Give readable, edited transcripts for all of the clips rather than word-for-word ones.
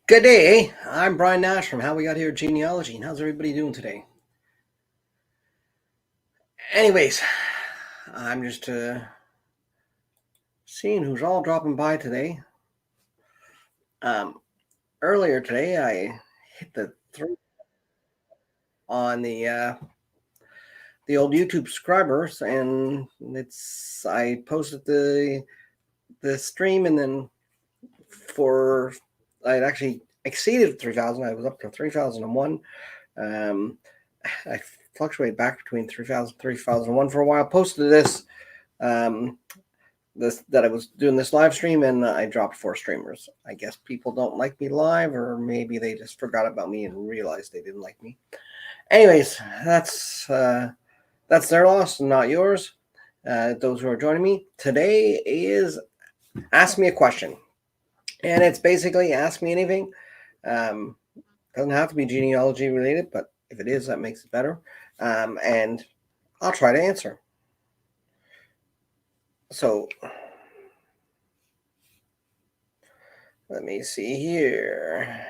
Good day. I'm Brian Nash from How We Got Here Genealogy. And how's everybody doing today? Anyways, I'm just seeing who's all dropping by today. Earlier today, I hit the 3 on the old YouTube subscribers, and I posted the stream, and then I'd actually exceeded 3,000. I was up to 3,001. I fluctuated back between 3,000 3,001 for a while. Posted this that I was doing this live stream, and I dropped 4 streamers. I guess people don't like me live, or maybe they just forgot about me and realized they didn't like me. Anyways, that's their loss, not yours. Those who are joining me today is Ask Me a Question, and it's basically ask me anything. Doesn't have to be genealogy related, but if it is, that makes it better. And I'll try to answer. So let me see here.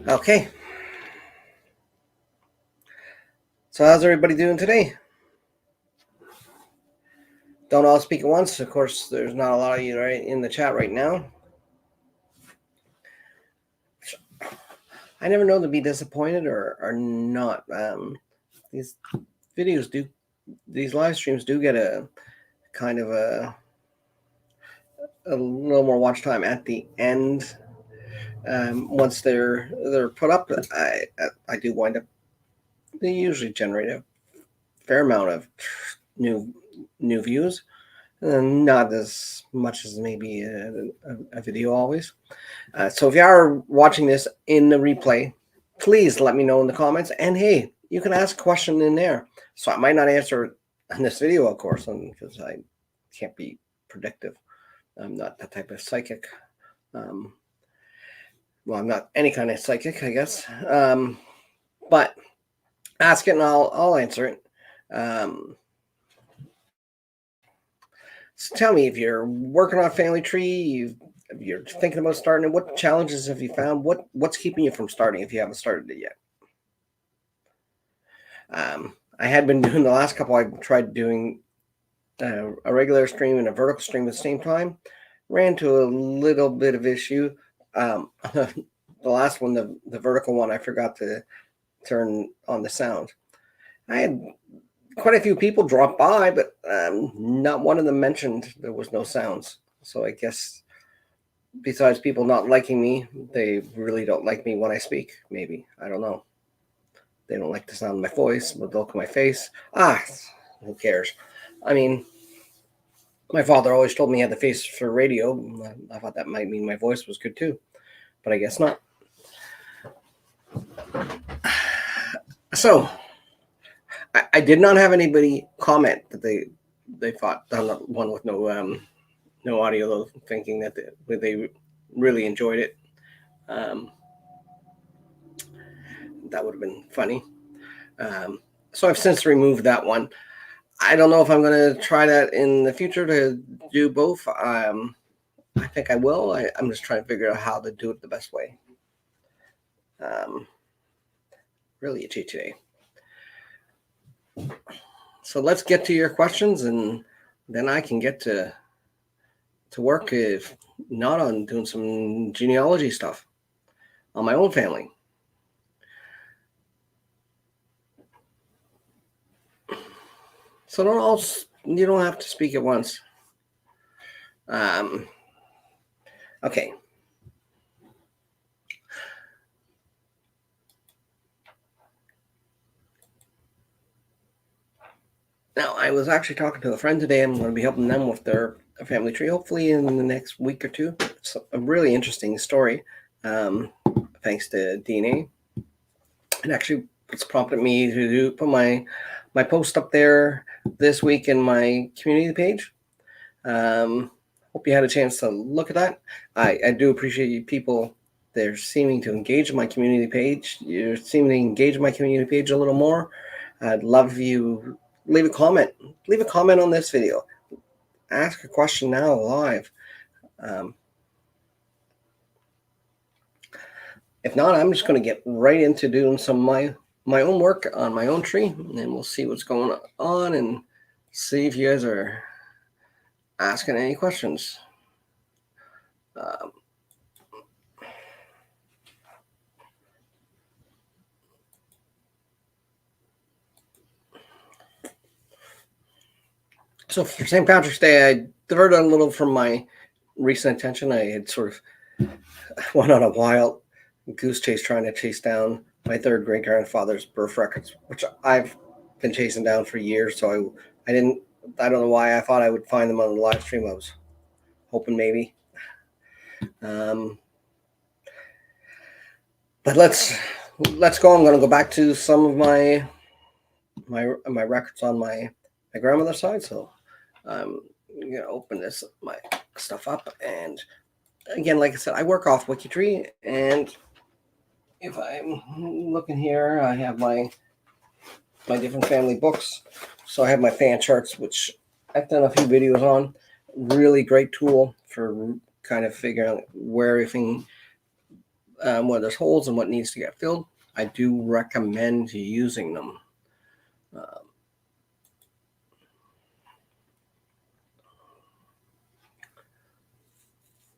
Okay. So how's everybody doing today? Don't all speak at once. Of course, there's not a lot of you right in the chat right now. I never know to be disappointed or not. These live streams do get a kind of a little more watch time at the end. Once they're put up, I do wind up. They usually generate a fair amount of new views, not as much as maybe a video always. So if you are watching this in the replay, please let me know in the comments. And hey, you can ask a question in there. So I might not answer it in this video, of course, because I can't be predictive. I'm not that type of psychic. Well, I'm not any kind of psychic, I guess. But ask it and I'll answer it. So tell me, if you're working on a family tree, if you're thinking about starting it, what challenges have you found? What's keeping you from starting if you haven't started it yet? I had been doing the last couple. I tried doing a regular stream and a vertical stream at the same time. Ran to a little bit of issue. The last one, the vertical one, I forgot to turn on the sound. I had quite a few people drop by, but not one of them mentioned there was no sounds. So I guess besides people not liking me, they really don't like me when I speak. Maybe, I don't know. They don't like the sound of my voice, the look of my face. Who cares? I mean, my father always told me I had the face for radio. I thought that might mean my voice was good too, but I guess not. So I did not have anybody comment that they thought one with no audio, though, thinking that they really enjoyed it. That would have been funny. So I've since removed that one. I don't know if I'm going to try that in the future to do both. I think I will. I'm just trying to figure out how to do it the best way. Really itchy today. So let's get to your questions, and then I can get to work, if not on doing some genealogy stuff on my own family. So you don't have to speak at once. Okay. Now, I was actually talking to a friend today. I'm going to be helping them with their family tree, hopefully in the next week or two. It's a really interesting story, thanks to DNA. And actually, it's prompted me to put my post up there this week in my community page. Hope you had a chance to look at that. I do appreciate you people. They're seeming to engage my community page. You're seeming to engage my community page a little more. I'd love if you leave a comment. Leave a comment on this video. ask a question now live. If not, I'm just going to get right into doing some of my own work on my own tree, and then we'll see what's going on and see if you guys are asking any questions. So for St. Patrick's Day, I diverted a little from my recent attention. I had sort of went on a wild goose chase trying to chase down my third great grandfather's birth records, which I've been chasing down for years. So I don't know why I thought I would find them on the live stream. I was hoping maybe. But let's go. I'm going to go back to some of my records on my grandmother's side. So I'm going to open my stuff up, and again, like I said, I work off Wikitree, and if I'm looking here, I have my different family books. So I have my fan charts, which I've done a few videos on. Really great tool for kind of figuring out where everything, where there's holes and what needs to get filled. I do recommend using them.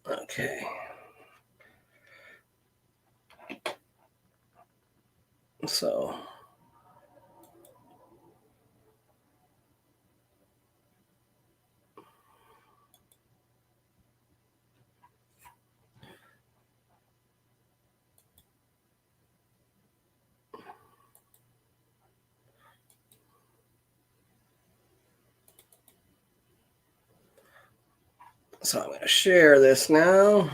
Okay. So I'm going to share this now.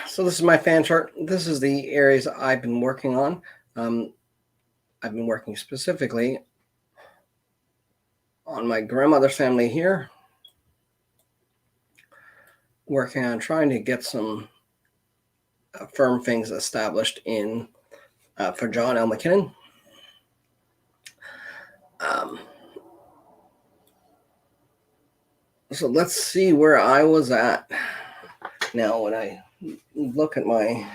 So this is my fan chart. This is the areas I've been working on. I've been working specifically on my grandmother's family here, working on trying to get some firm things established in for John L. McKinnon. So let's see where I was at. Now, when I look at my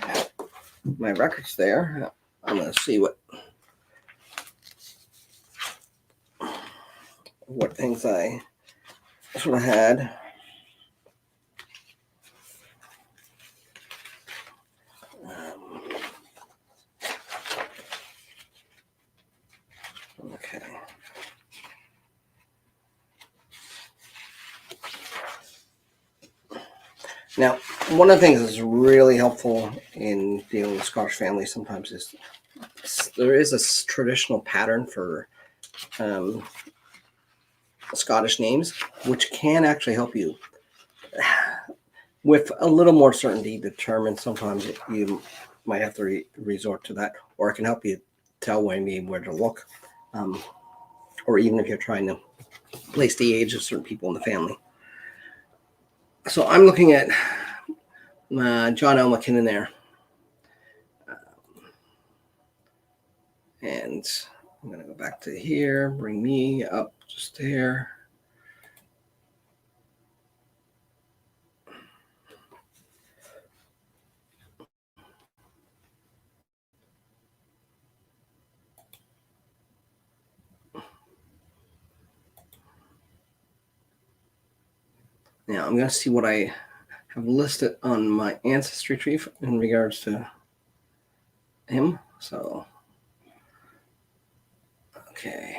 records there, I'm going to see what things I sort of had. Okay. Now, one of the things that's really helpful in dealing with Scottish families sometimes is there is a traditional pattern for Scottish names, which can actually help you with a little more certainty determine. Sometimes you might have to resort to that, or it can help you tell where to look, or even if you're trying to place the age of certain people in the family. So I'm looking at John L. McKinnon there. And I'm going to go back to here, bring me up just there. Now I'm going to see what I have listed on my ancestry tree in regards to him. So, okay.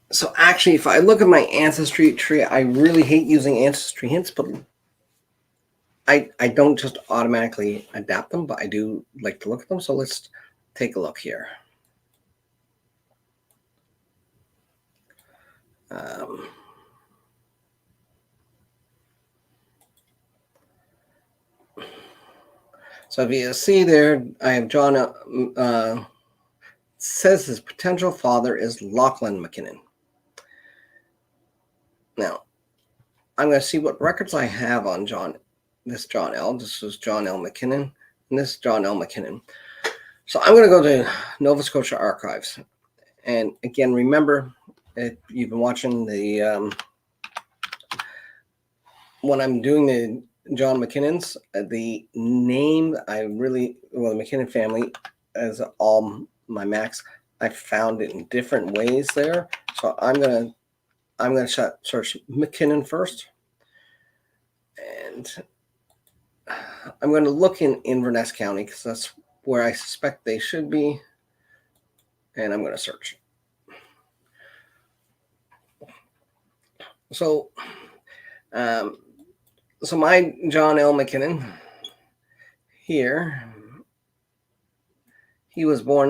So actually, if I look at my ancestry tree, I really hate using ancestry hints, but I don't just automatically adapt them, but I do like to look at them. So let's take a look here. So if you see there, I have John, says his potential father is Lachlan McKinnon. Now, I'm going to see what records I have on this John L. This is John L. McKinnon, and this is John L. McKinnon. So I'm going to go to Nova Scotia Archives. And again, remember, if you've been watching when I'm doing the John McKinnons, the name the McKinnon family as all my Macs, I found it in different ways there. So I'm gonna search McKinnon first, and I'm going to look in Inverness County because that's where I suspect they should be, and I'm going to search. So, my John L. McKinnon here, he was born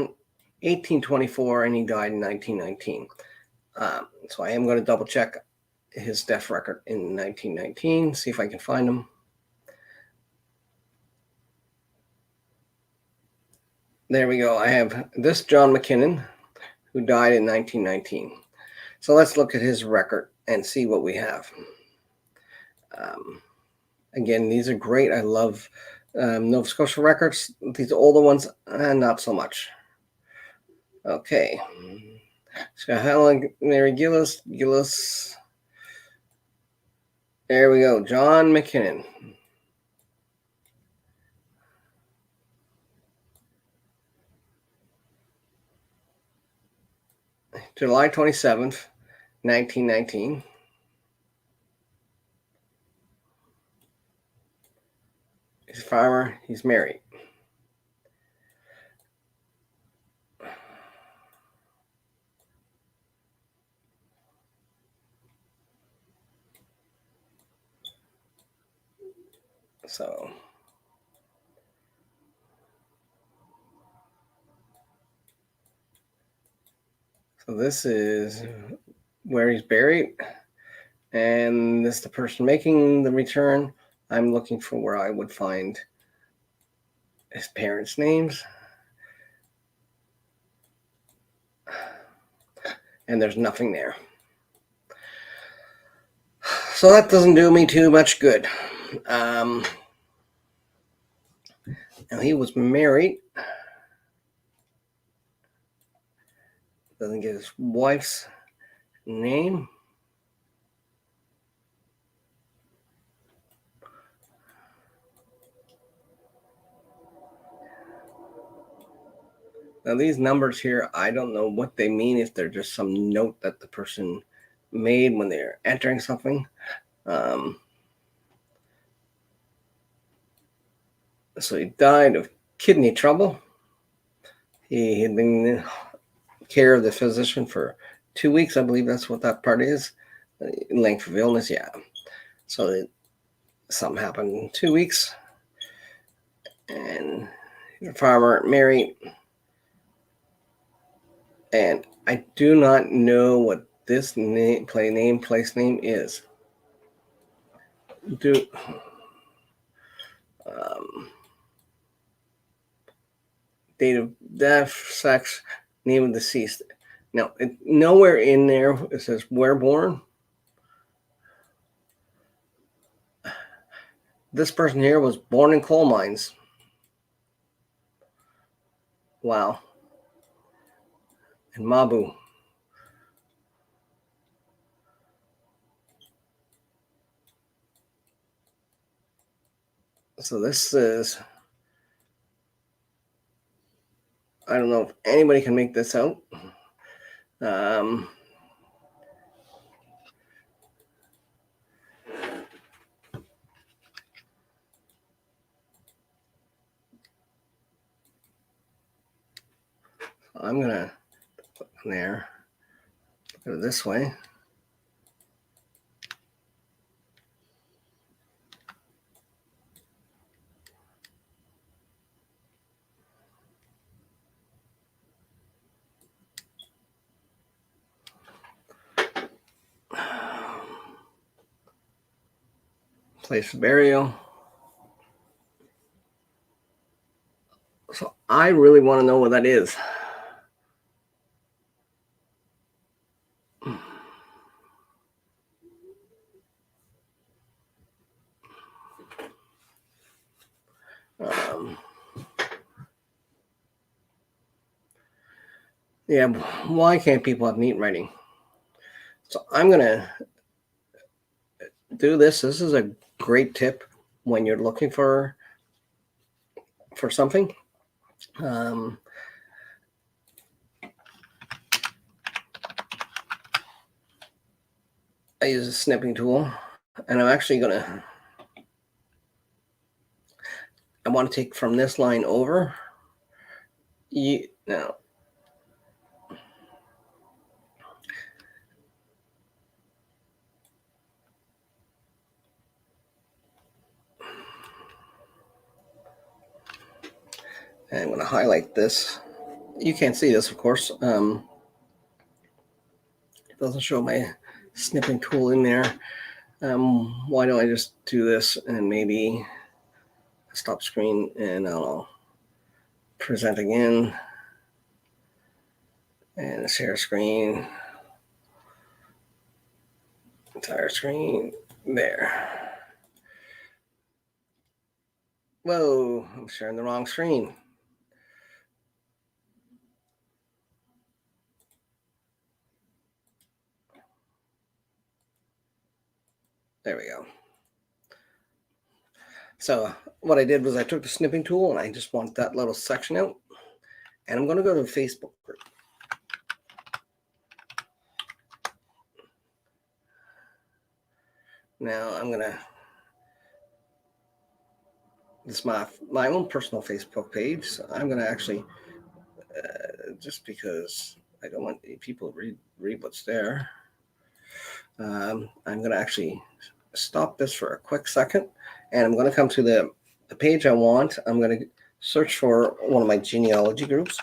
1824 and he died in 1919. So I am going to double check his death record in 1919, see if I can find him. There we go. I have this John McKinnon who died in 1919. So let's look at his record and see what we have. Again, these are great. I love Nova Scotia records. These older ones, not so much. Okay. So Helen Mary Gillis. There we go. John McKinnon. July 27th, 1919. He's a farmer. He's married. So this is where he's buried. And this is the person making the return. I'm looking for where I would find his parents' names. And there's nothing there. So that doesn't do me too much good. Now he was married. Doesn't get his wife's name. Now these numbers here, I don't know what they mean, if they're just some note that the person made when they're entering something. So he died of kidney trouble. He had been in care of the physician for 2 weeks. I believe that's what that part is. Length of illness, yeah. So something happened in 2 weeks. And he's a farmer, married. And I do not know what this place name is. Date of death, sex, name of deceased. Now, nowhere in there it says where born. This person here was born in coal mines. Wow. In Mabu. So this is, I don't know if anybody can make this out. I'm going to put there. Go this way. Place of burial. So I really want to know what that is. Yeah, why can't people have neat writing? So I'm going to do this. This is a great tip when you're looking for something. I use a snipping tool, and I'm actually going to, I want to take from this line over. Now, and I'm going to highlight this. You can't see this, of course. It doesn't show my snipping tool in there. Why don't I just do this and maybe stop screen, and I'll present again and share screen, entire screen there. Whoa, I'm sharing the wrong screen. There we go. So what I did was I took the snipping tool and I just want that little section out, and I'm going to go to the Facebook group. Now I'm going to, this is my own personal Facebook page. So I'm going to actually, just because I don't want people to read what's there, I'm going to actually stop this for a quick second, and I'm going to come to the page I want. I'm going to search for one of my genealogy groups.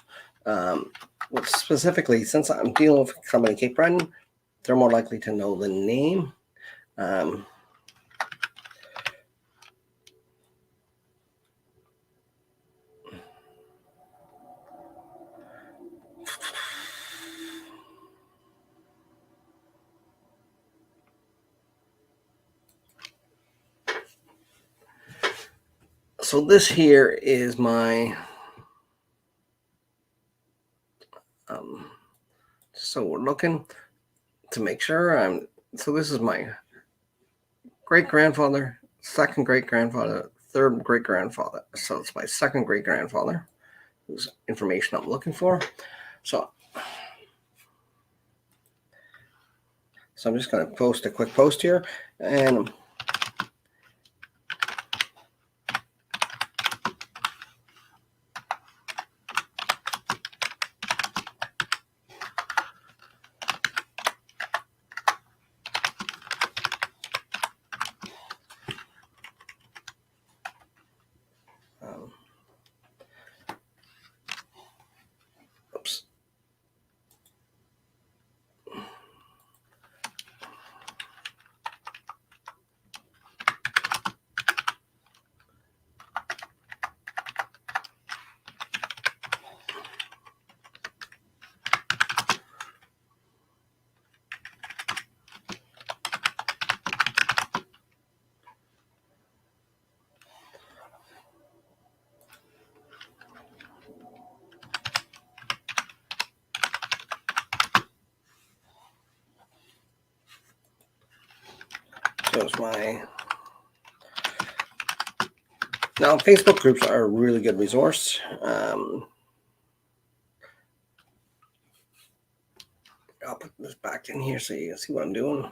Specifically, since I'm dealing with somebody in Cape Breton, they're more likely to know the name. So this here is my, so we're looking to make sure so this is my great-grandfather, second great-grandfather, third great-grandfather. So it's my second great-grandfather, whose information I'm looking for. So I'm just going to post a quick post here, and oops. Shows now Facebook groups are a really good resource. I'll put this back in here so you can see what I'm doing.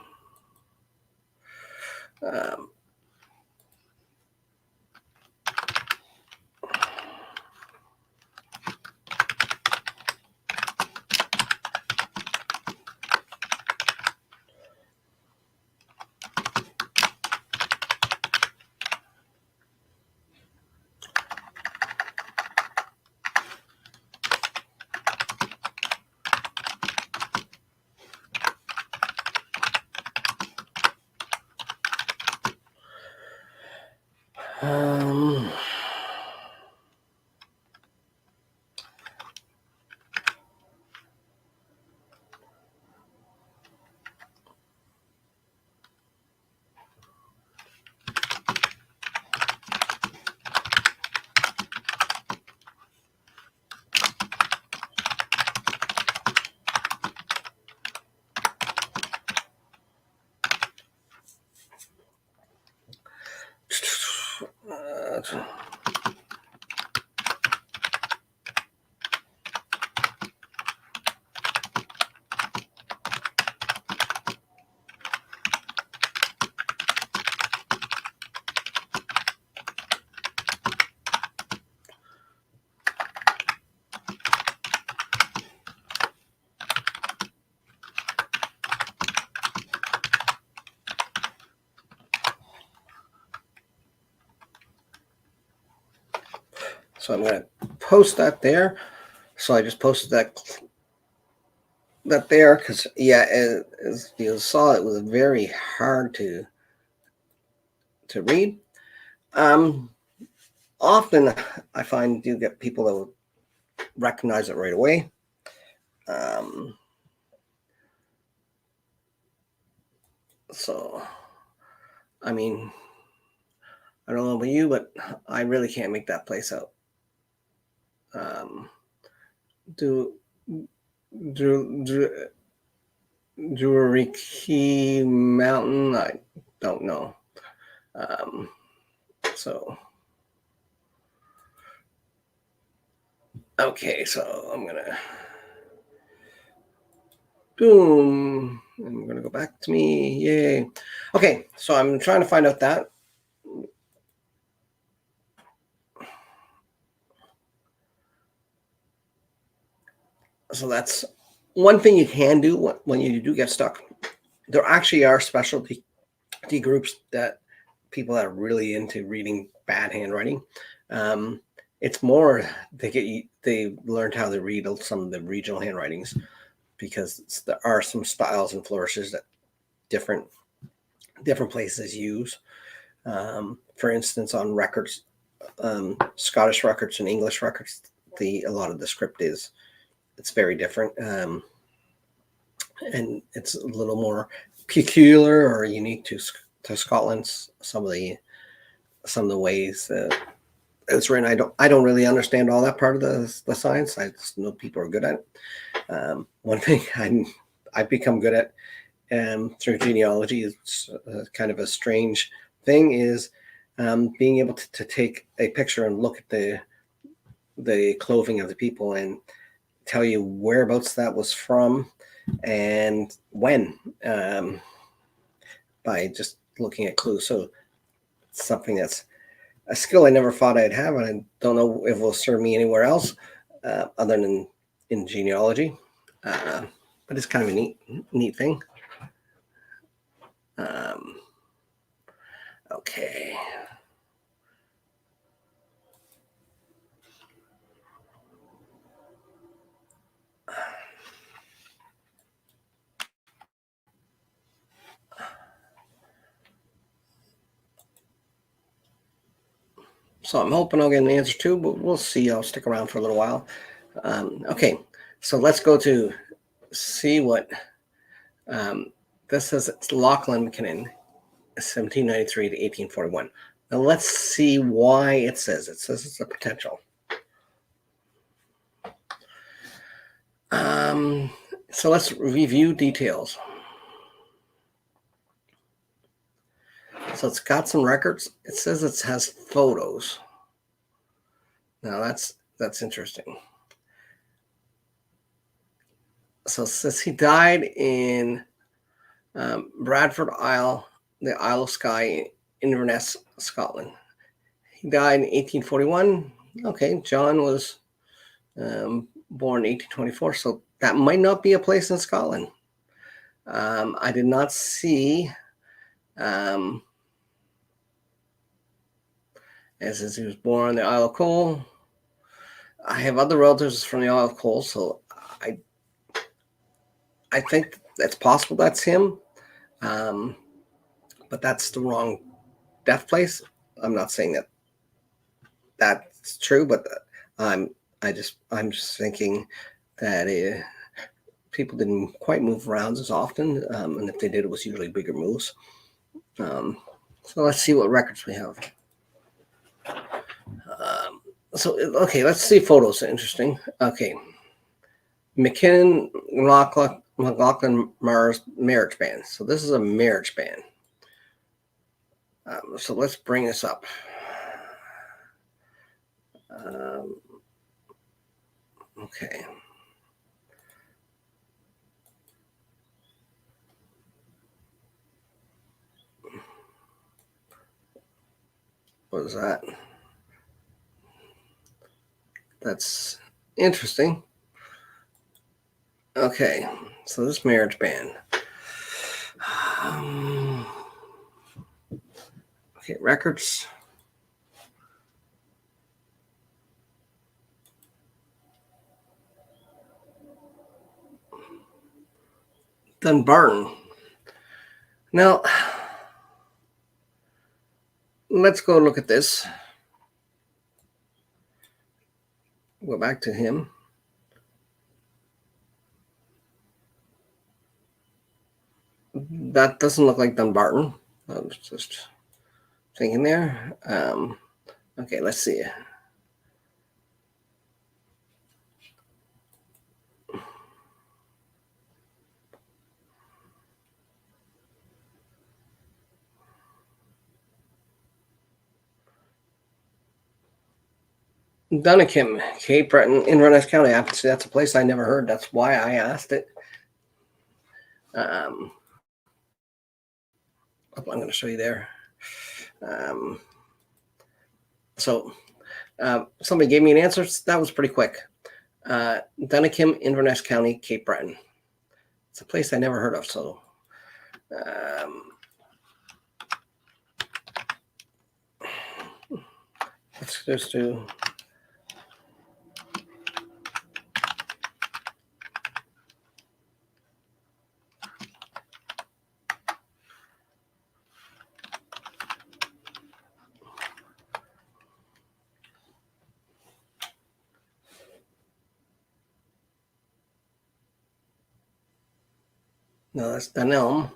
Um, so I'm going to post that there. So I just posted that there because, yeah, as you saw, it was very hard to read. Often I find you get people that will recognize it right away. So, I mean, I don't know about you, but I really can't make that place out. Duriki Mountain, I don't know. So, okay, so I'm gonna boom. I'm gonna go back to me. Yay. Okay, so I'm trying to find out that. So that's one thing you can do when you do get stuck. There actually are specialty groups that people that are really into reading bad handwriting. It's more they learned how to read some of the regional handwritings because there are some styles and flourishes that different places use. For instance, on records, Scottish records and English records, a lot of the script it's very different, and it's a little more peculiar or unique to Scotland. Some of the ways it's written, I don't really understand all that part of the science. I just know people are good at it. One thing I've become good at through genealogy is kind of a strange thing is being able to take a picture and look at the clothing of the people and tell you whereabouts that was from and when, by just looking at clues. So it's something that's a skill I never thought I'd have, and I don't know if it will serve me anywhere else other than in genealogy. But it's kind of a neat thing. Okay. So I'm hoping I'll get an answer too, but we'll see. I'll stick around for a little while. Okay, so let's go to see what this says. It's Lachlan McKinnon, 1793 to 1841. Now let's see why it says it's a potential. So let's review details. So it's got some records. It says it has photos. Now that's interesting. So it says he died in Bradford Isle, the Isle of Skye, Inverness, Scotland. He died in 1841. Okay, John was born in 1824, so that might not be a place in Scotland. I did not see, as he was born on the Isle of Coal. I have other relatives from the Isle of Coal, so I think it's possible that's him, but that's the wrong death place. I'm not saying that that's true, but I'm just thinking that people didn't quite move around as often, and if they did, it was usually bigger moves. So let's see what records we have. So okay, let's see photos. Interesting. Okay, McKinnon McLaughlin Mars marriage band. So this is a marriage band. So let's bring this up. Okay. What is that? That's interesting. Okay, so this marriage band. Okay, records. Dunbarton. Now, let's go look at this. Go back to him. That doesn't look like Dunbarton. I was just thinking there. Okay, let's see. Dunakim, Cape Breton, Inverness County. Obviously, that's a place I never heard. That's why I asked it. I'm going to show you there. Somebody gave me an answer. That was pretty quick. Dunakim, Inverness County, Cape Breton. It's a place I never heard of. So let's just do. No, that's Dunelm.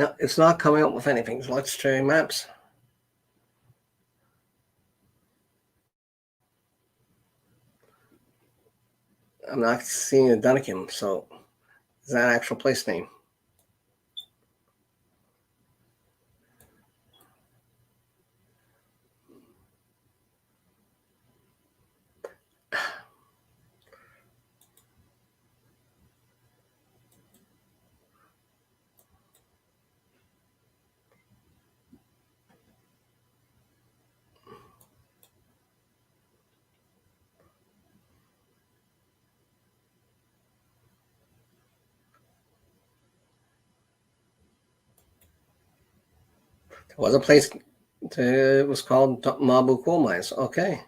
No, it's not coming up with anything. So let's try maps. I'm not seeing a Dunakim, so is that an actual place name? There was a place. It was called Mabu Coal Mines. Okay.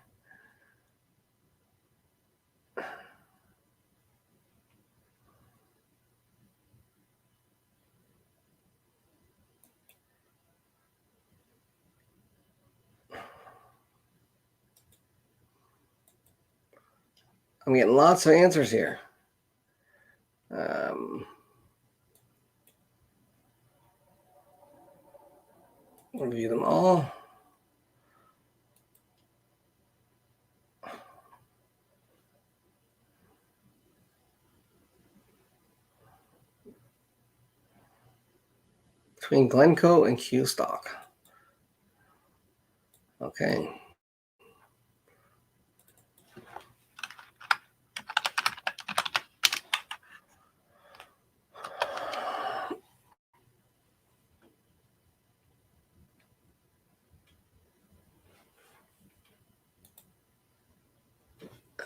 I'm getting lots of answers here. Review them all. Between Glencoe and Qstock. Okay.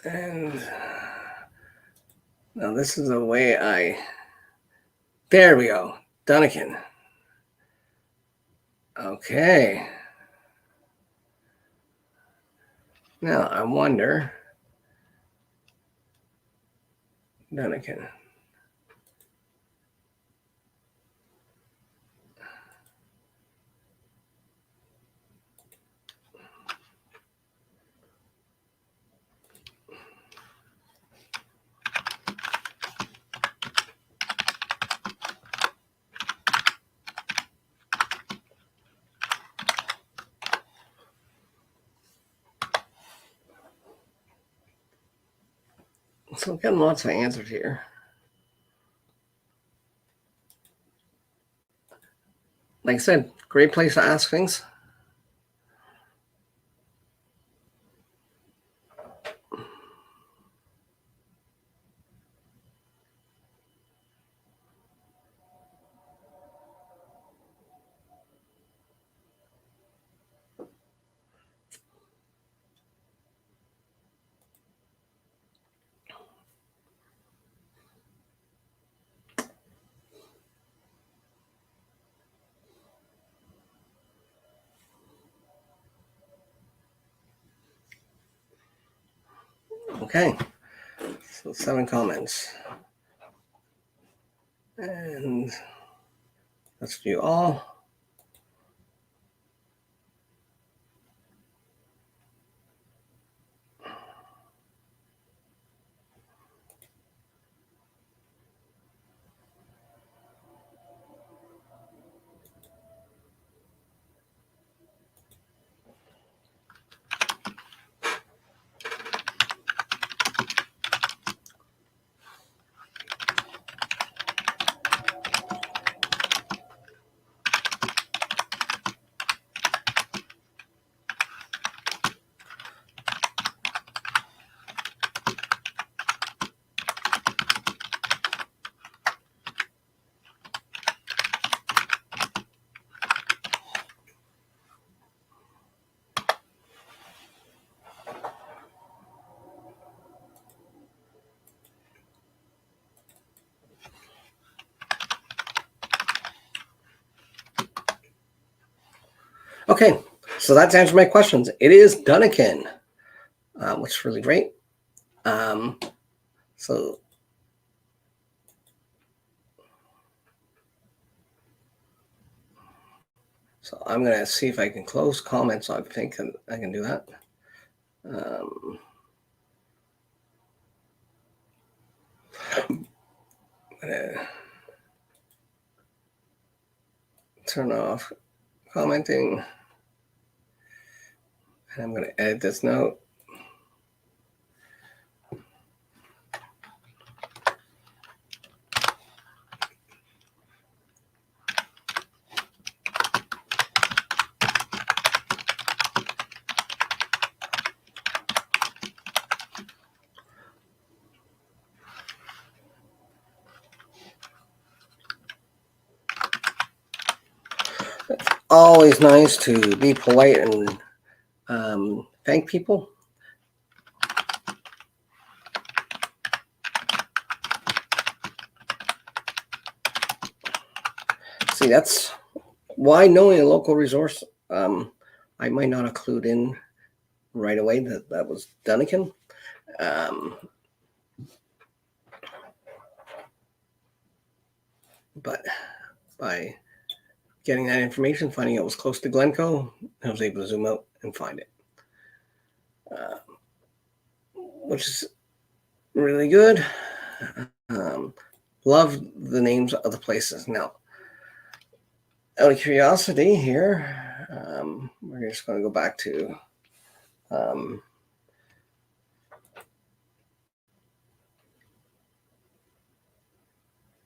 And now this is the way there we go. Dunakin. Okay. Now I wonder, Dunnigan. So I'm getting lots of answers here. Like I said, great place to ask things. Okay. So 7 comments. And let's view all. Okay, so that's answered my questions. It is Dunnigan, which is really great. So I'm going to see if I can close comments. I think I can do that. I'm going to turn off commenting. And I'm going to edit this note. It's always nice to be polite and thank people. See, that's why knowing a local resource, I might not have clued in right away that was Dunnigan. But by getting that information, finding it was close to Glencoe, I was able to zoom out and find it, which is really good. Love the names of the places. Now, out of curiosity here, we're just going to go back to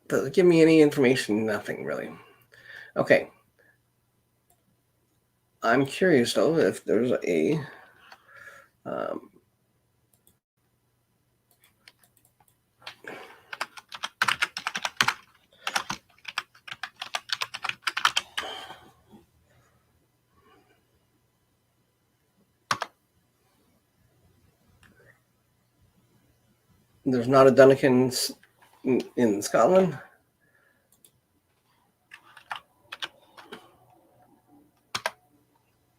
doesn't give me any information, nothing really. Okay. I'm curious though if there's a there's not a Dunnigan in Scotland.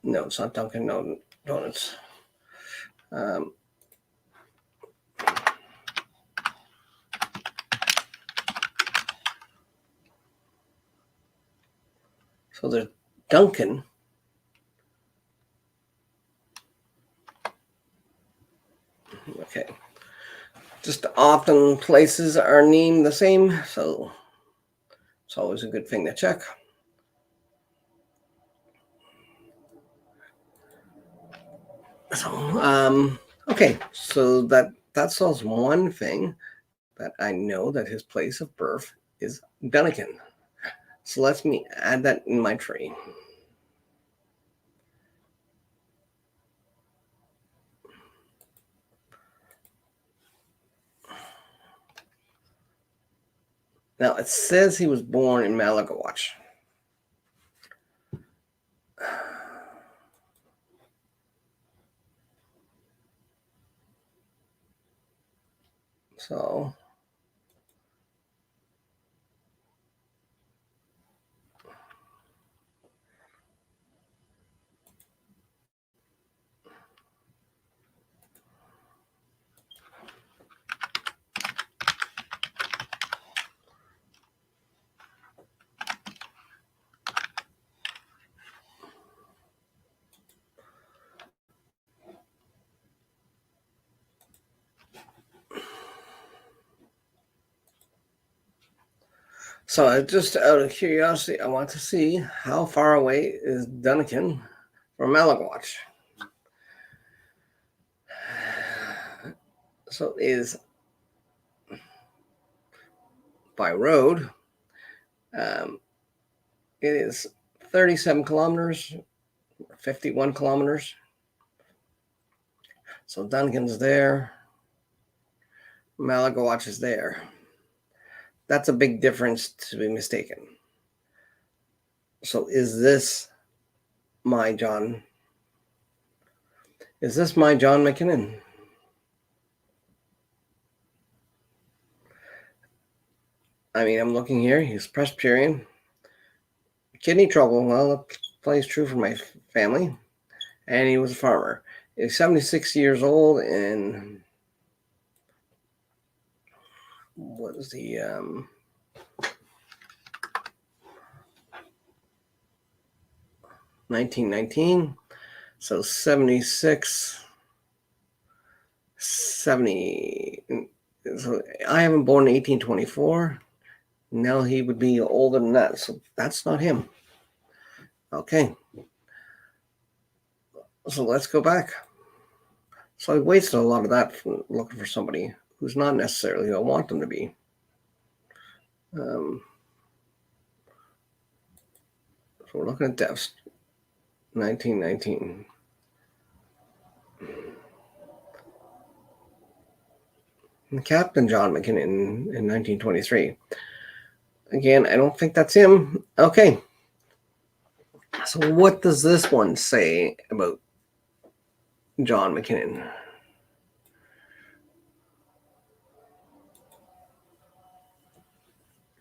No, it's not Dunkin' Donuts. So there's Dunkin'. Okay. Just often places are named the same, so it's always a good thing to check. So, okay, so that solves one thing, that I know that his place of birth is Dunnigan. So let me add that in my tree. Now it says he was born in Malagawach. So just out of curiosity, I want to see how far away is Dunnigan from Malagawach. So it is by road. It is 37 kilometers, 51 kilometers. So Duncan's there. Malagawach is there. That's a big difference to be mistaken. So is this my John? Is this my John McKinnon? I mean, I'm looking here. He's Presbyterian. Kidney trouble. Well, that plays true for my family. And he was a farmer. He's 76 years old, and what is the 1919? So 76, 70. So I haven't born in 1824. Now he would be older than that. So that's not him. Okay. So let's go back. So I wasted a lot of that from looking for somebody who's not necessarily who I want them to be. So we're looking at deaths. 1919. Captain John McKinnon in 1923. Again, I don't think that's him. Okay. So what does this one say about John McKinnon?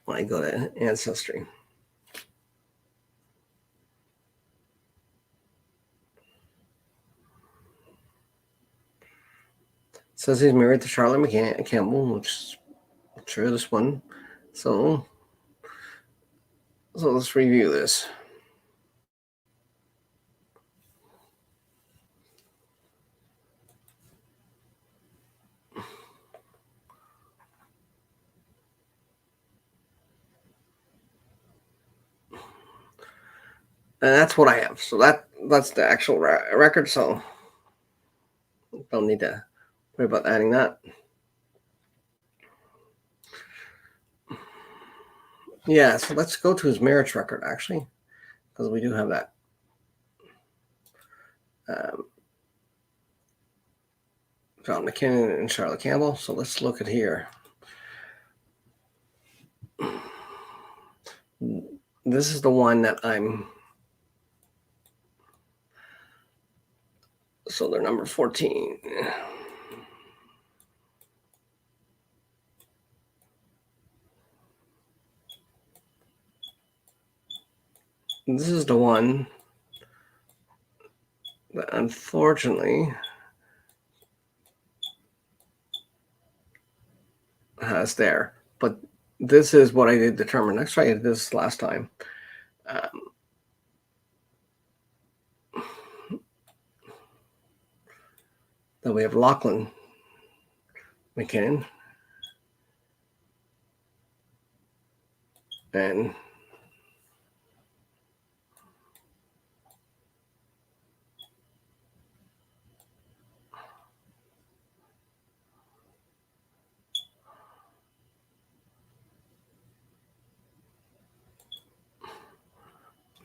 When I go to Ancestry. It says he's married to Charlotte Campbell, which is true, this one. So let's review this. And that's what I have. So that's the actual record. So don't need to worry about adding that. Yeah, so let's go to his marriage record, actually, because we do have that. John McKinnon and Charlotte Campbell. So let's look at here. This is the one that I'm. So they're number 14. This is the one unfortunately has there. But this is what I did determine. Let's try this last time. Then we have Lachlan McKinnon. And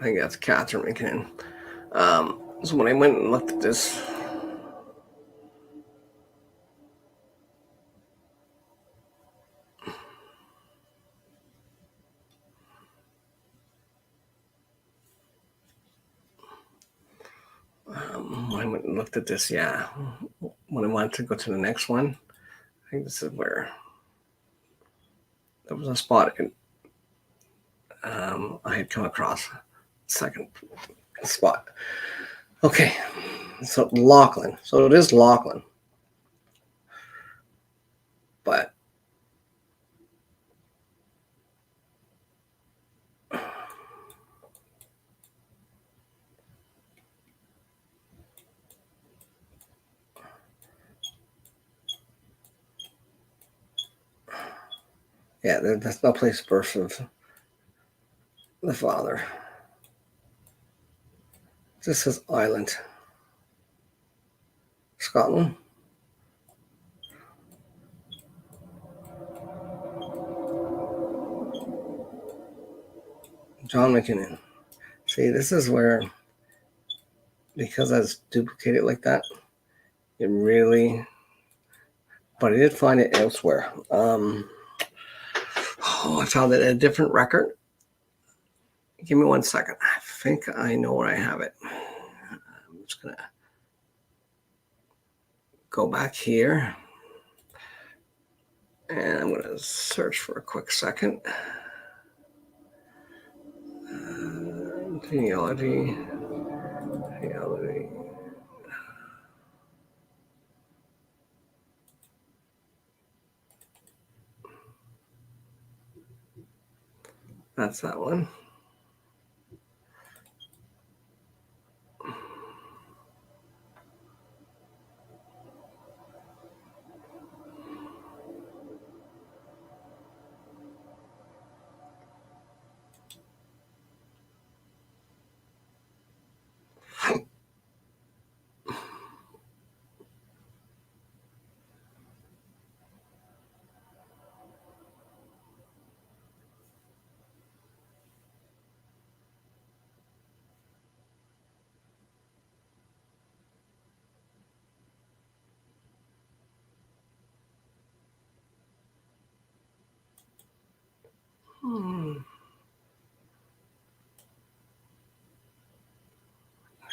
I think that's Catherine McKinnon. So when I went and looked at this, I went and looked at this, yeah. When I wanted to go to the next one, I think this is where there was a spot I had come across. Second spot. Okay, so Lachlan. So it is Lachlan. But yeah, there's no place birth of the father. This is Island, Scotland. John McKinnon. See, this is where, because I was duplicated like that, it really, but I did find it elsewhere. I found it in a different record. Give me 1 second. I think I know where I have it. I'm just going to go back here. And I'm going to search for a quick second. Genealogy. That's that one.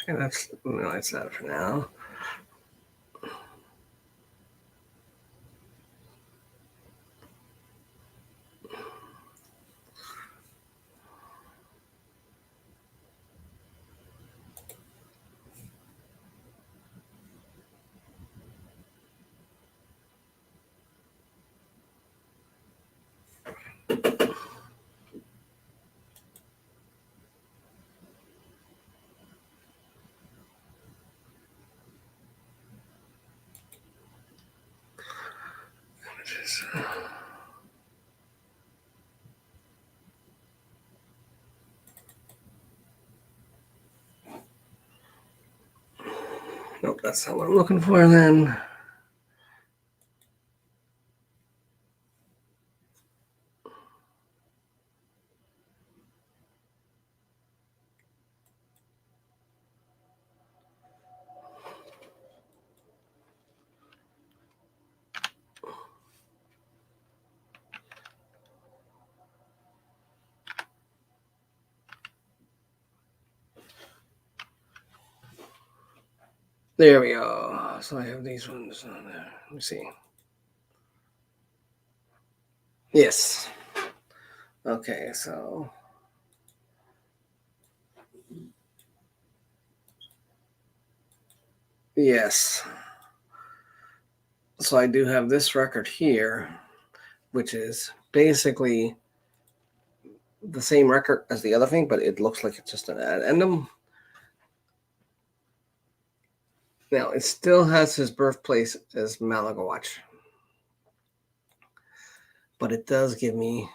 Okay, that's that for now. Nope, that's not what I'm looking for then. There we go. So I have these ones on there. Let me see. Yes. Okay, so Yes. So I do have this record here, which is basically the same record as the other thing, but it looks like it's just an addendum. Now, it still has his birthplace as Malagawach, but it does give me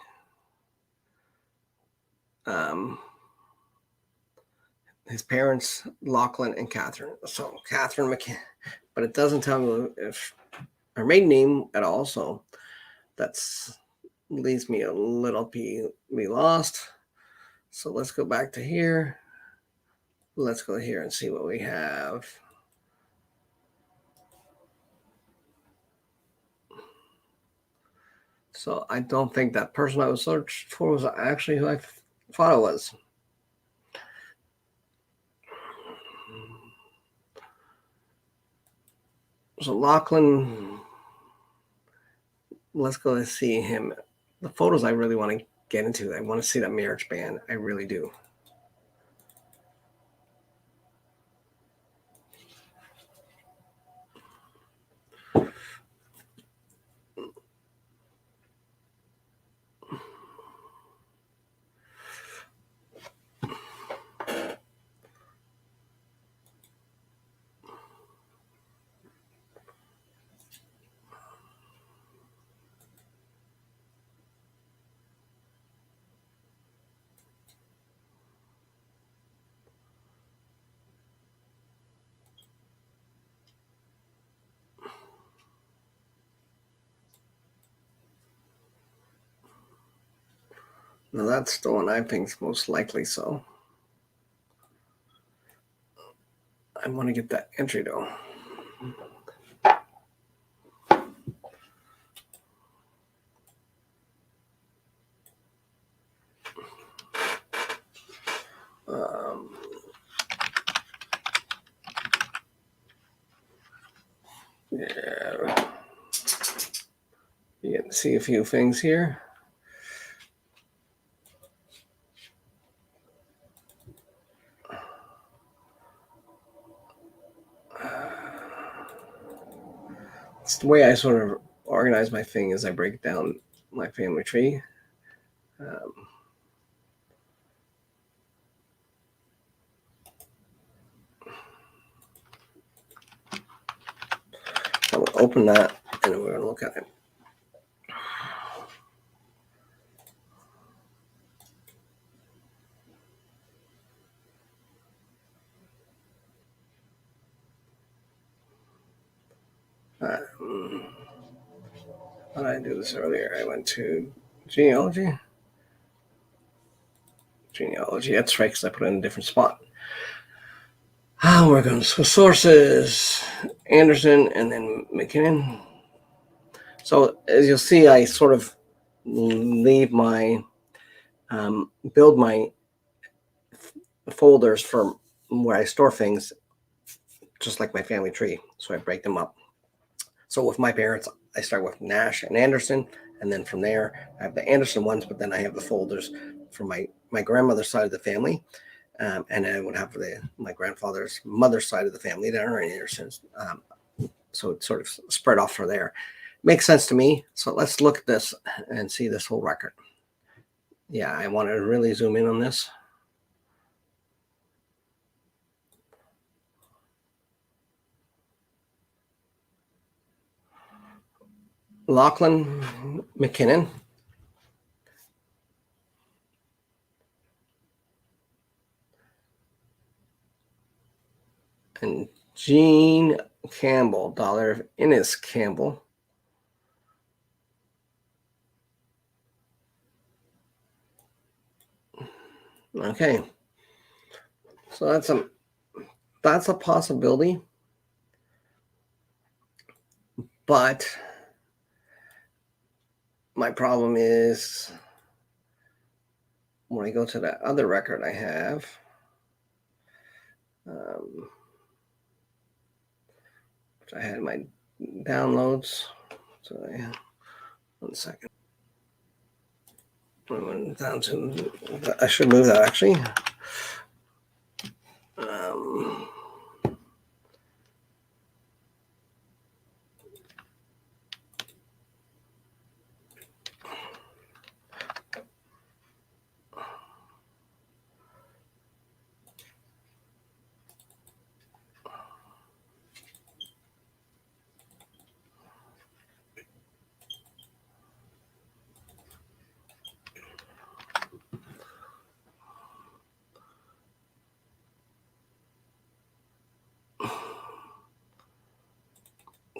his parents, Lachlan and Catherine. So Catherine McCann, but it doesn't tell me if her maiden name at all. So that's leaves me a little be lost. So let's go back to here. Let's go here and see what we have. So I don't think that person I was searching for was actually who I thought it was. So Lachlan, let's go and see him. The photos I really want to get into. I want to see that marriage band. I really do. Now that's the one I think is most likely so. I want to get that entry though. Yeah. You can see a few things here. It's the way I sort of organize my thing is I break down my family tree. I'm going to open that and we're going to look at it. How did I do this earlier? I went to Genealogy. Genealogy, that's right, because I put it in a different spot. We're going to sources, Anderson, and then McKinnon. So as you'll see, I sort of leave my, build my folders for where I store things, just like my family tree. So I break them up. So with my parents, I start with Nash and Anderson, and then from there, I have the Anderson ones, but then I have the folders for my grandmother's side of the family. And I would have my grandfather's mother's side of the family that are in Anderson's. So it's sort of spread off from there. Makes sense to me. So let's look at this and see this whole record. Yeah, I want to really zoom in on this. Lachlan McKinnon. And Jean Campbell, daughter of Innes Campbell. Okay. So that's a possibility. But my problem is when I go to that other record I have, which I had my downloads. So 1 second. I went down to, I should move that actually.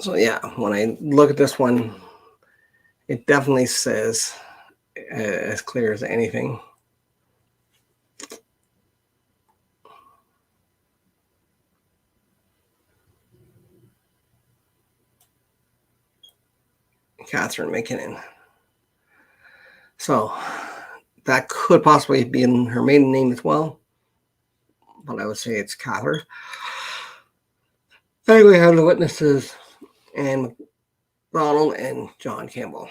So yeah, when I look at this one, it definitely says as clear as anything. Catherine McKinnon. So that could possibly be in her maiden name as well, but I would say it's Catherine. Anyway, we have the witnesses and Ronald and John Campbell.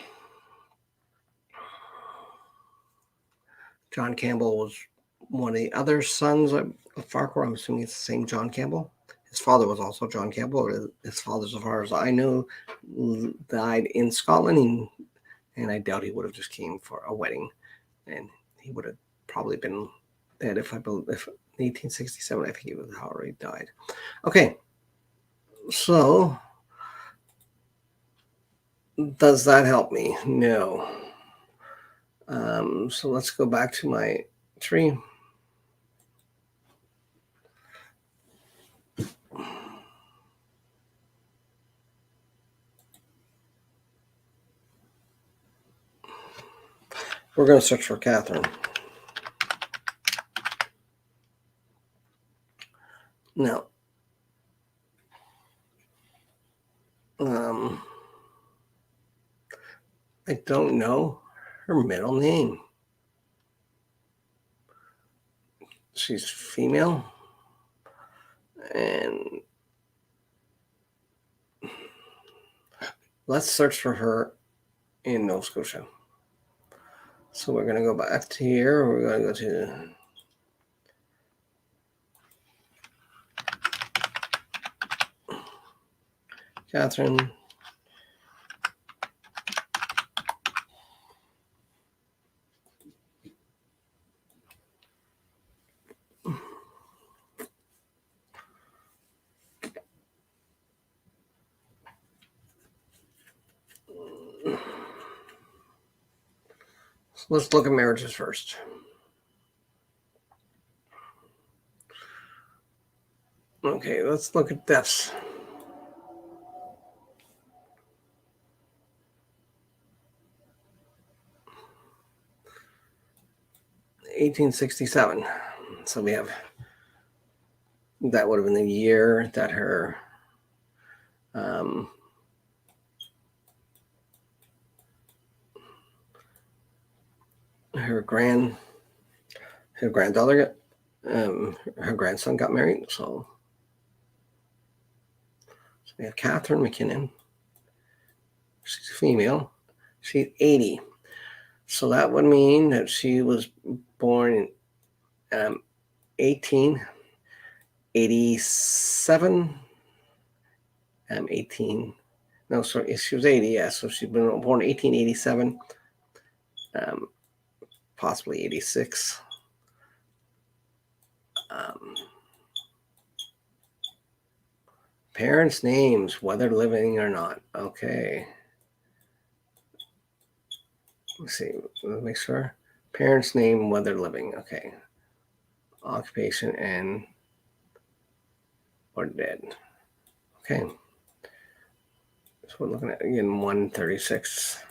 John Campbell was one of the other sons of Farquhar. I'm assuming it's the same John Campbell. His father was also John Campbell. His father, as far as I know, died in Scotland, and I doubt he would have just came for a wedding, and he would have probably been dead if in 1867. I think he would have already died. Okay, so does that help me? No. So let's go back to my tree. We're going to search for Catherine. Now, I don't know her middle name. She's female. And let's search for her in Nova Scotia. So we're going to go back to here. We're going to go to Catherine. So let's look at marriages first. Okay, let's look at deaths. (1867). So we have, that would have been the year that her her granddaughter, her grandson got married. So we have Catherine McKinnon. She's female. She's 80. So that would mean that she was born in 1887. 18. No, sorry, she was 80. Yeah, so she's been born 1887, possibly 86. Parents' names, whether living or not. Okay. Let's see. Let's make sure. Parents' name, whether living. Okay. Occupation and or dead. Okay. So we're looking at again 136.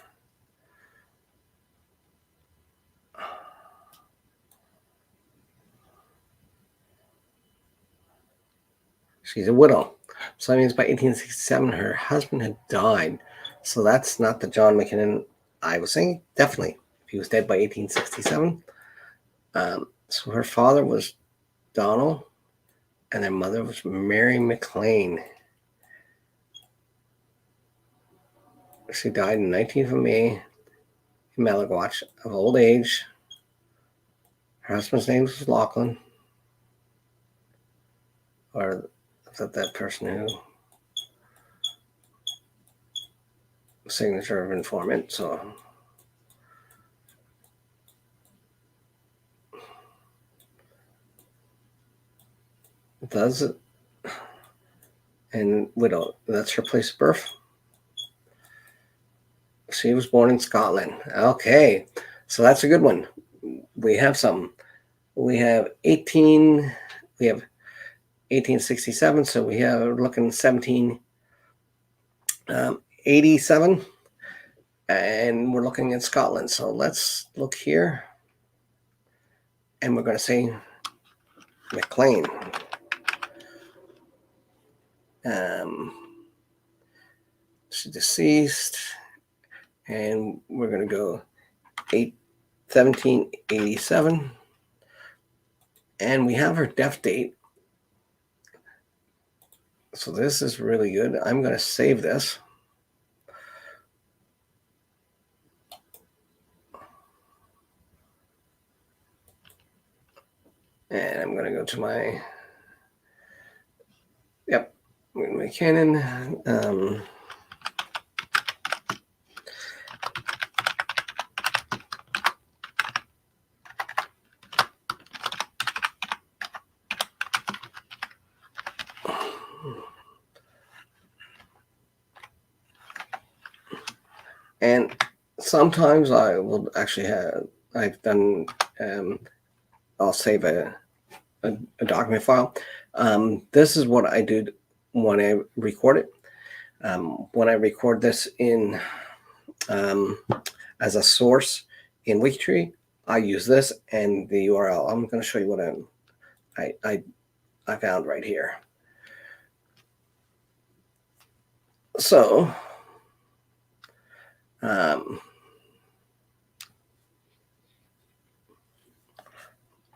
She's a widow. So that means by 1867, her husband had died. So that's not the John McKinnon I was saying. Definitely, if he was dead by 1867. So her father was Donald, and their mother was Mary McLean. She died on 19th of May in Malagwatch of old age. Her husband's name was Lachlan, or that person who signature of informant. So does it, and widow, that's her place of birth. She was born in Scotland. Okay, so that's a good one. We have some. We have 1867, so we have looking 17 87, and we're looking at Scotland. So let's look here, and we're going to say McLean. She's deceased, and we're going to go 1787, and we have her death date. So this is really good. I'm going to save this. And I'm going to go to my, my Canon. And sometimes I will actually I've done, I'll save a document file. This is what I do when I record it. When I record this in as a source in Wikitree, I use this and the URL. I'm going to show you what I found right here. So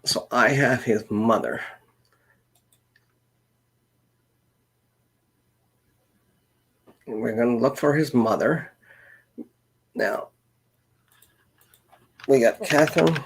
so I have his mother. And we're going to look for his mother. Now, we got Catherine.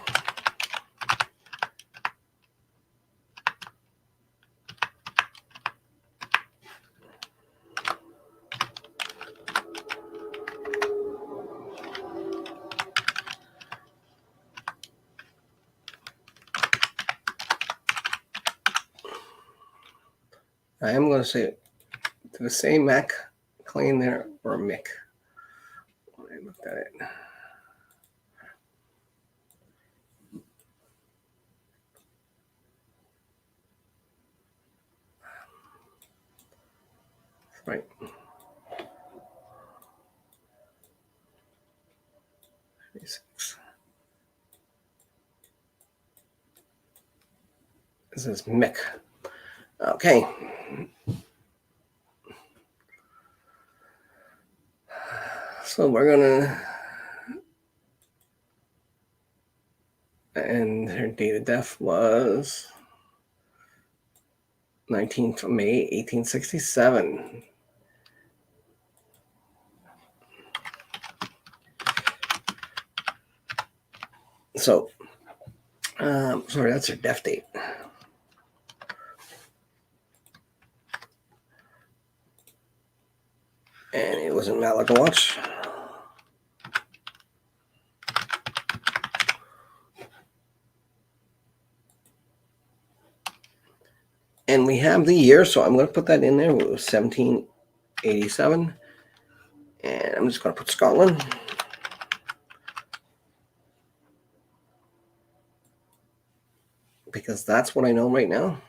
I am going to say, did it say Mac Clean there or Mick? When I looked at it. Right. This is Mick. Okay. So we're gonna, and her date of death was 19th of May, 1867. So, sorry, that's her death date. And it was in Malagawatch. And we have the year, so I'm going to put that in there. It was 1787. And I'm just going to put Scotland. Because that's what I know right now.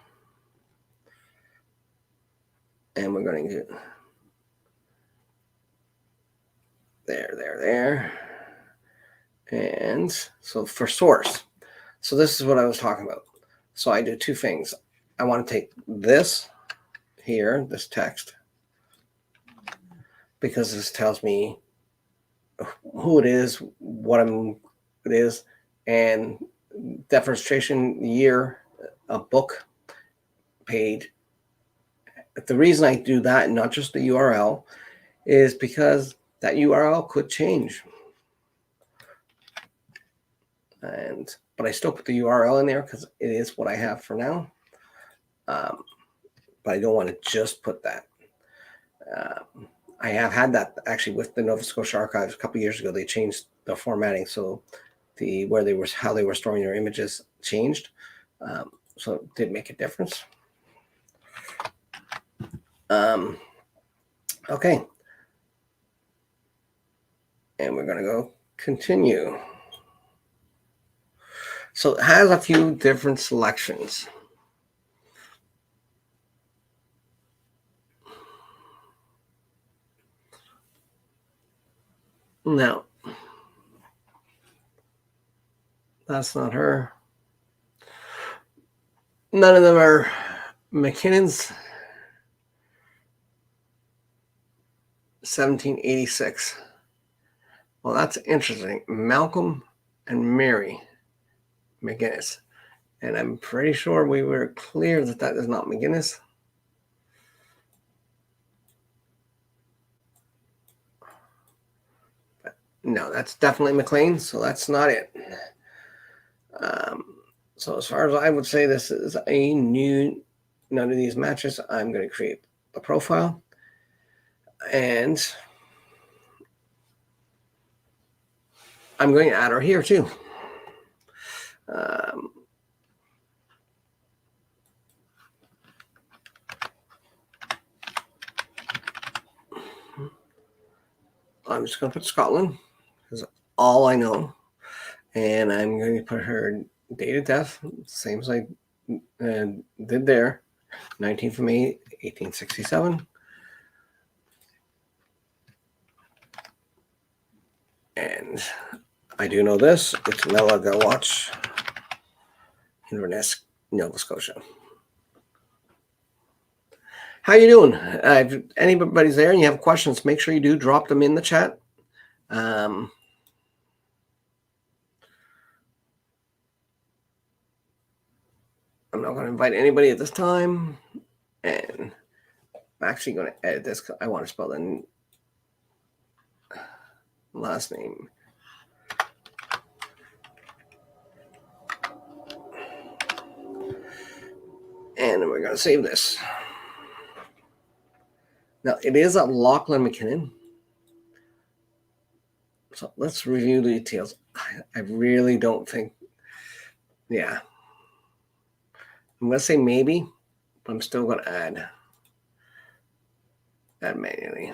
And we're going to get there. And so for source. So this is what I was talking about. So I do two things. I want to take this here, this text, because this tells me who it is, it is, and demonstration year, a book, page. The reason I do that, and not just the URL, is because that URL could change. But I still put the URL in there because it is what I have for now. But I don't want to just put that. I have had that actually with the Nova Scotia Archives a couple of years ago. They changed the formatting, so how they were storing their images changed. So it did make a difference. Okay. And we're going to go continue. So it has a few different selections. No, that's not her. None of them are McKinnon's. 1786. Well, that's interesting. Malcolm and Mary McGinnis. And I'm pretty sure we were clear that that is not McGinnis. But no, that's definitely McLean, so that's not it. So as far as I would say, this is a new, none of these matches. I'm going to create a profile. And I'm going to add her here too. I'm just going to put Scotland because all I know. And I'm going to put her date of death, same as I did there, 19th of May, 1867. And I do know this, it's Mella Del Watch, Inverness, Nova Scotia. How you doing? If anybody's there and you have questions, make sure you do drop them in the chat. I'm not going to invite anybody at this time. And I'm actually going to edit this because I want to spell the last name. And we're going to save this. Now, it is a Lachlan McKinnon. So let's review the details. I really don't think, yeah. I'm going to say maybe, but I'm still going to add manually.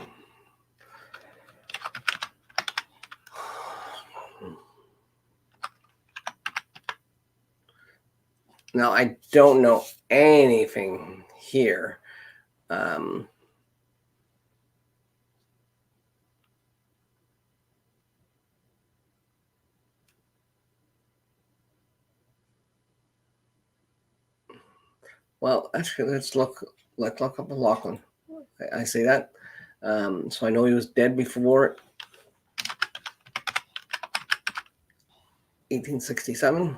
Now, I don't know anything here. Well, actually, let's look up Lachlan. I say that. So I know he was dead before 1867.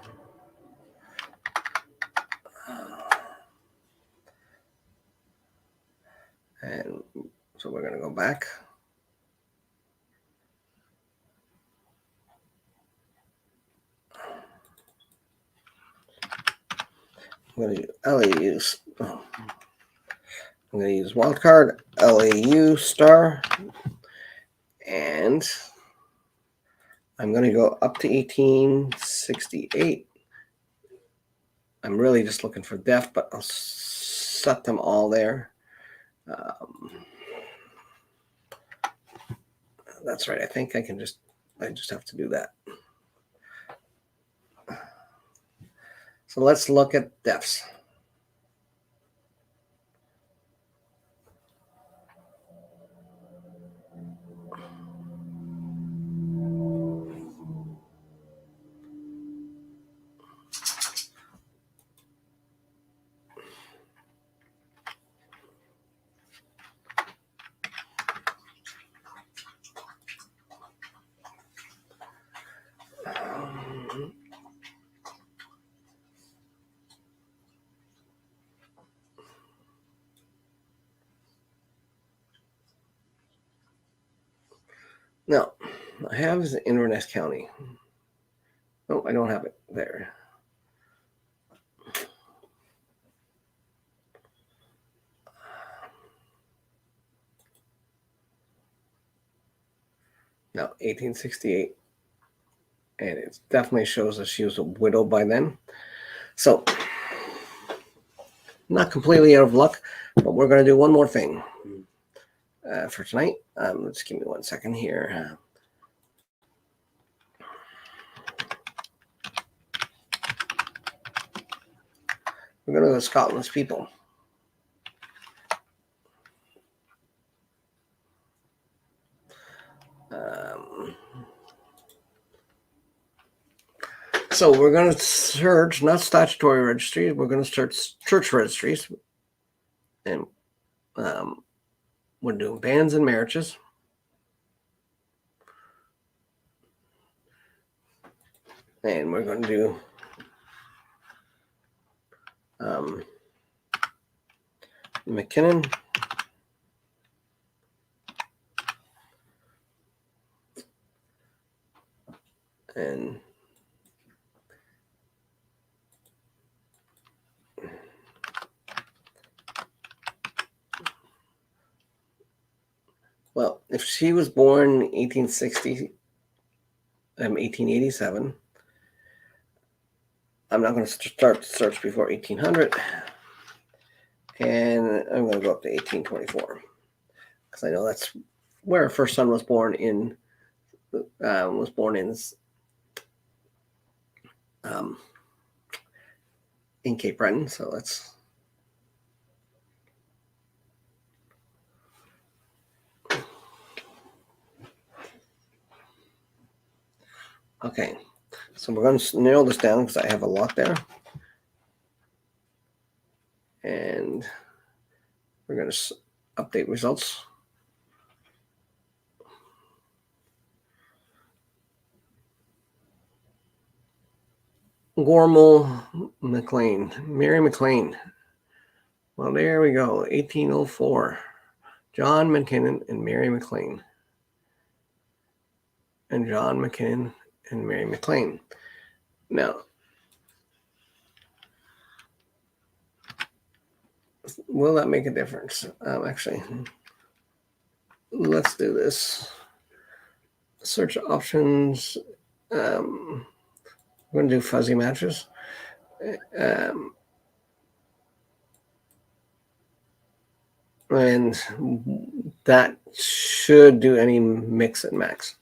And so we're going to go back. I'm going to use LAU. I'm going to use wildcard, LAU star, and I'm going to go up to 1868. I'm really just looking for depth, but I'll set them all there. That's right. I think I just have to do that. So let's look at depths. Now, I have is Inverness County. No, I don't have it there. No, 1868. And it definitely shows that she was a widow by then. So, not completely out of luck, but we're going to do one more thing for tonight. Let's give me 1 second here. We're going to go to Scotland's people. So we're going to search, not statutory registries, we're going to search church registries. And we're doing banns and marriages. And we're going to do McKinnon. And well, if she was born 1860, 1887, I'm not going to start the search before 1800. And I'm going to go up to 1824 because I know that's where her first son was born in Cape Breton. So let's okay. So we're going to narrow this down because I have a lot there, and we're going to update results. Gormal McLean, Mary McLean. Well, there we go. 1804. John McKinnon and Mary McLean. And John McKinnon and Mary McLean. Now, will that make a difference? Actually, let's do this. Search options. We're going to do fuzzy matches. And that should do any mix and max.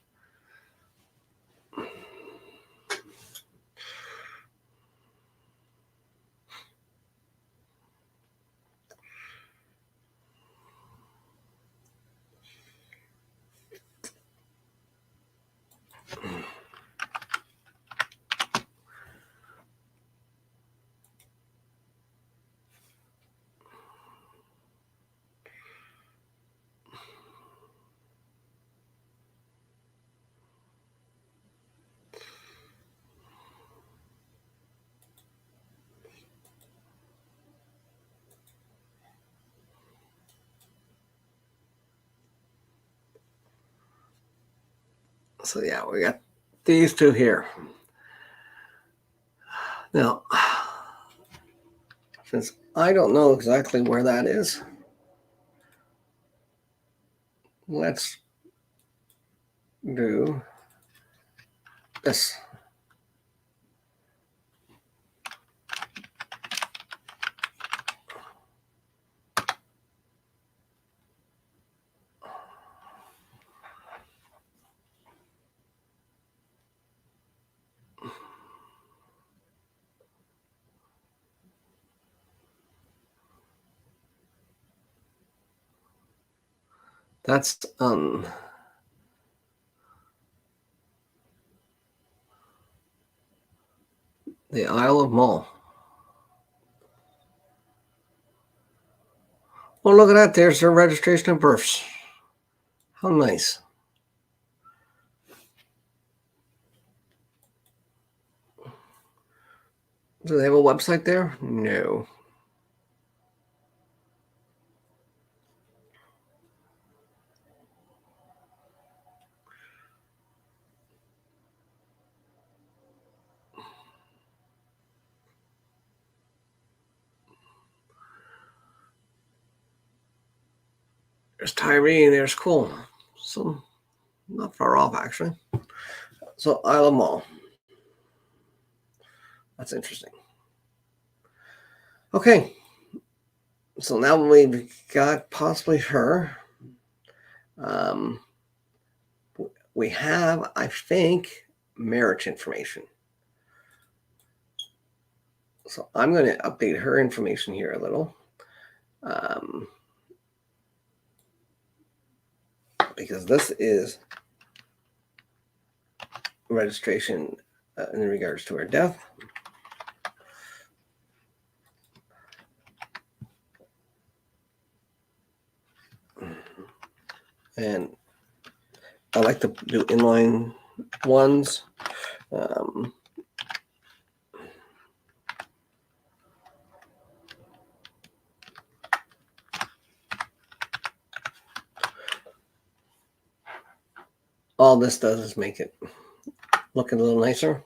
So yeah, we got these two here. Now, since I don't know exactly where that is, let's do this. That's the Isle of Mull. Oh, look at that. There's their registration of births. How nice. Do they have a website there? No. There's Tyree, there's cool. So not far off, actually. So Isle of Mull. That's interesting. Okay. So now we've got possibly her. We have, I think, marriage information. So I'm going to update her information here a little. Because this is registration in regards to her death. And I like to do inline ones. All this does is make it look a little nicer.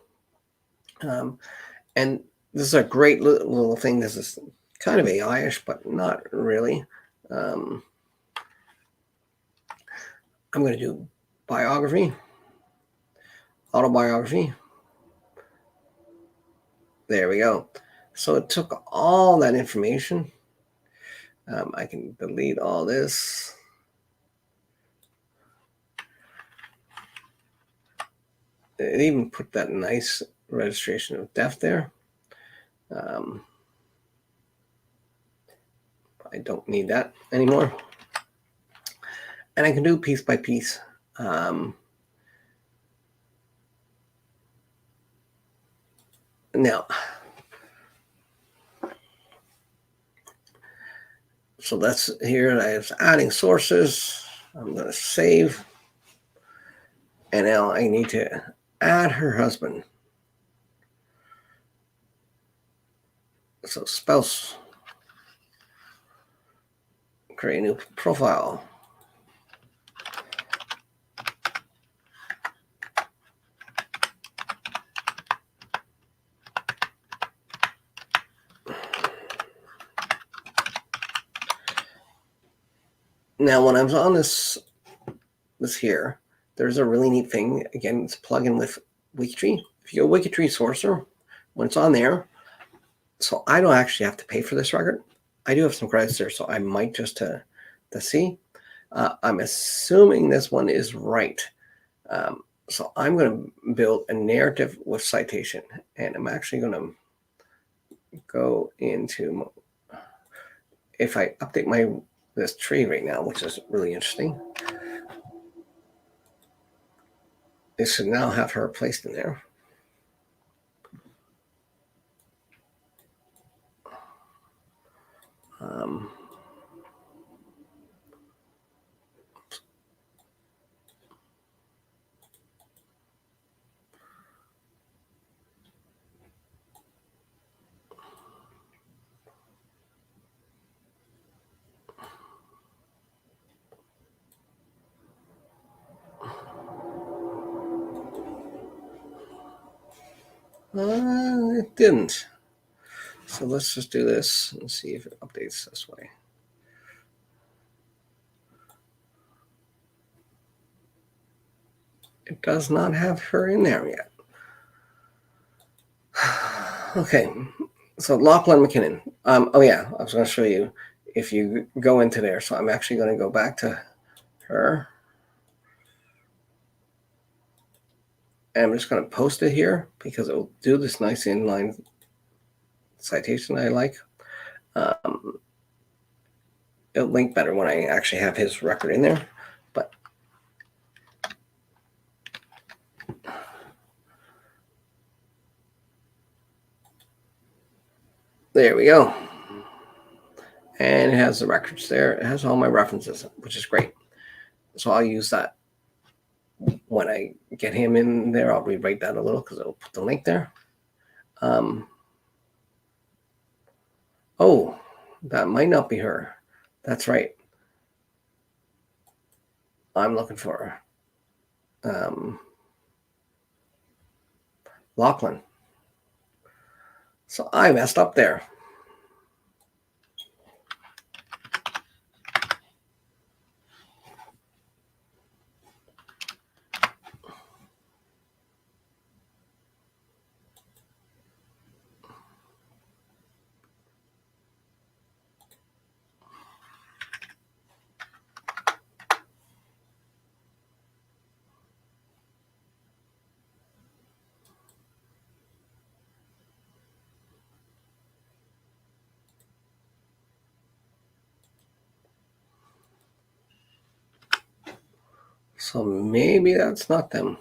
And this is a great little thing. This is kind of AI-ish, but not really. I'm going to do biography, autobiography. There we go. So it took all that information. I can delete all this. It even put that nice registration of death there. I don't need that anymore. And I can do piece by piece. Now, so that's here. I was adding sources. I'm going to save. And now I need to add her husband. So spouse. Create a new profile. Now, when I was on this here, there's a really neat thing. Again, it's plug in with Wikitree. If you go Wikitree Sourcer, when it's on there, so I don't actually have to pay for this record. I do have some credits there, so I might just to see. I'm assuming this one is right. So I'm going to build a narrative with citation, and I'm actually going to go into, if I update this tree right now, which is really interesting, it should now have her placed in there. It didn't. So let's just do this and see if it updates this way. It does not have her in there yet. Okay, so Lachlan McKinnon. Oh yeah, I was going to show you if you go into there. So I'm actually going to go back to her. And I'm just going to post it here because it will do this nice inline citation I like. It'll link better when I actually have his record in there. But there we go. And it has the records there. It has all my references, which is great. So I'll use that when I get him in there. I'll rewrite that a little because it'll put the link there. Oh, that might not be her. That's right. I'm looking for Lachlan. So I messed up there. So maybe that's not them.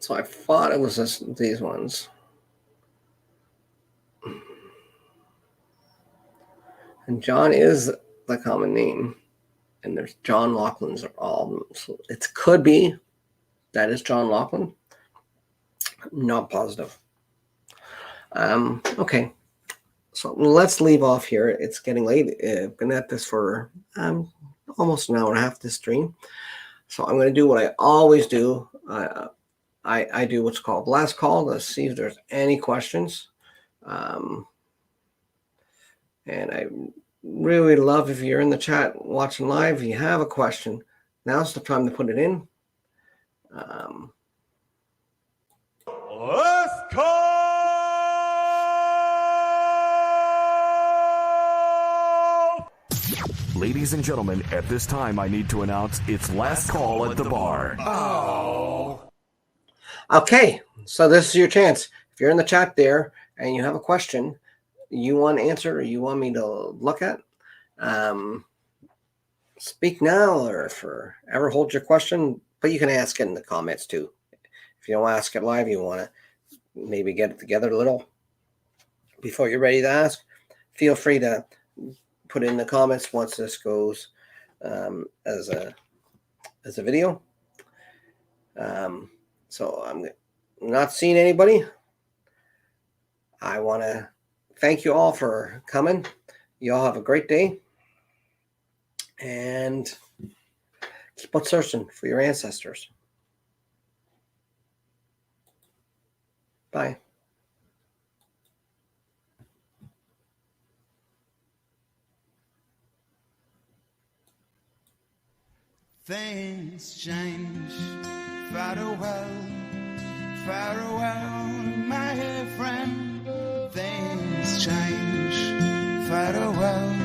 So I thought it was these ones. And John is the common name. And there's John Laughlin's are all. So it could be that is John Laughlin. Not positive. Okay. So let's leave off here. It's getting late. I've been at this for almost an hour and a half this stream. So I'm going to do what I always do. I do what's called last call to see if there's any questions. And I really love if you're in the chat watching live, if you have a question, now's the time to put it in. Last call! Ladies and gentlemen, at this time I need to announce it's last call at the bar. Oh. Okay, so this is your chance. If you're in the chat there and you have a question you want answered or you want me to look at, speak now or forever hold your question, but you can ask it in the comments too. If you don't want to ask it live, you want to maybe get it together a little before you're ready to ask, feel free to put in the comments once this goes as a video. So I'm not seeing anybody. I want to thank you all for coming. You all have a great day. And keep on searching for your ancestors. Bye. Things change. Farewell, farewell, my friend. Things change. Farewell.